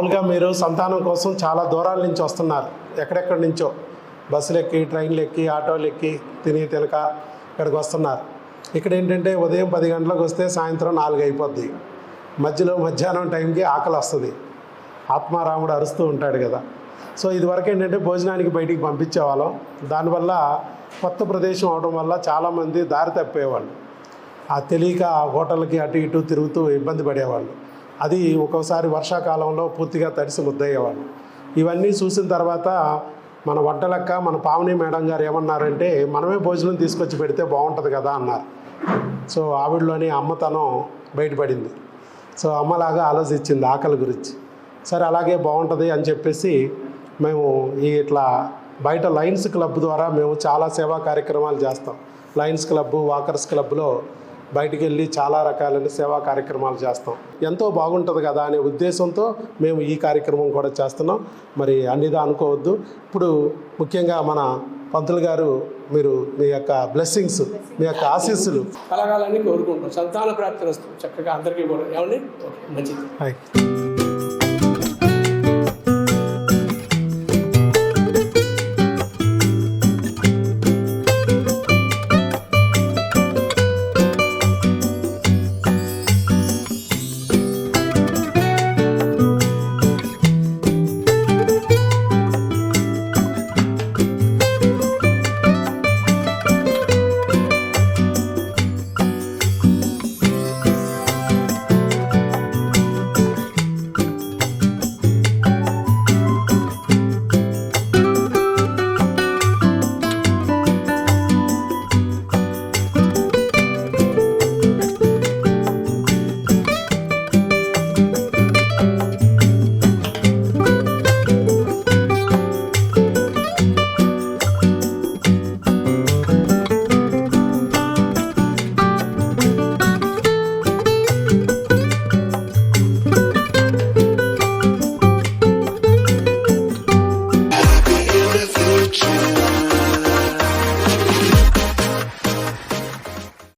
మామూలుగా మీరు సంతానం కోసం చాలా దూరాల నుంచి వస్తున్నారు, ఎక్కడెక్కడి నుంచో బస్సులు ఎక్కి, ట్రైన్లు ఎక్కి, ఆటోలు ఎక్కి, తినక ఇక్కడికి వస్తున్నారు. ఇక్కడ ఏంటంటే ఉదయం 10 గంటలకు వస్తే సాయంత్రం 4 అయిపోద్ది. మధ్యలో మధ్యాహ్నం టైంకి ఆకలి వస్తుంది, ఆత్మారాముడు అరుస్తూ ఉంటాడు కదా. సో ఇదివరకు ఏంటంటే భోజనానికి బయటికి పంపించేవాళ్ళం. దానివల్ల కొత్త ప్రదేశం అవడం వల్ల చాలామంది దారి తప్పేవాళ్ళు, ఆ తెలియక ఆ హోటల్కి అటు ఇటు తిరుగుతూ ఇబ్బంది పడేవాళ్ళు. అది ఒక్కోసారి వర్షాకాలంలో పూర్తిగా తడిసి ముద్దయ్యేవాళ్ళు. ఇవన్నీ చూసిన తర్వాత మన వంటలక్క, మన పావని మేడం గారు ఏమన్నారంటే, మనమే భోజనం తీసుకొచ్చి పెడితే బాగుంటుంది కదా అన్నారు. సో ఆవిడలోని అమ్మతనం బయటపడింది. సో అమ్మలాగా ఆలోచించింది ఆకలి గురించి. సరే అలాగే బాగుంటుంది అని చెప్పేసి మేము ఇట్లా బయట లయన్స్ క్లబ్ ద్వారా మేము చాలా సేవా కార్యక్రమాలు చేస్తాం. లయన్స్ క్లబ్, వాకర్స్ క్లబ్లో బయటికి వెళ్ళి చాలా రకాలైన సేవా కార్యక్రమాలు చేస్తాం. ఎంతో బాగుంటుంది కదా అనే ఉద్దేశంతో మేము ఈ కార్యక్రమం కూడా చేస్తున్నాం. మరి అన్నిదా అనుకోవద్దు. ఇప్పుడు ముఖ్యంగా మన పంతులు గారు, మీరు మీ యొక్క బ్లెస్సింగ్స్, మీ యొక్క ఆశీస్సులు కలగాలని కోరుకుంటాం. సంతాన ప్రాప్తి వస్తుంది చక్కగా అందరికీ కూడా. ఏమండి? మంచిది. హాయ్.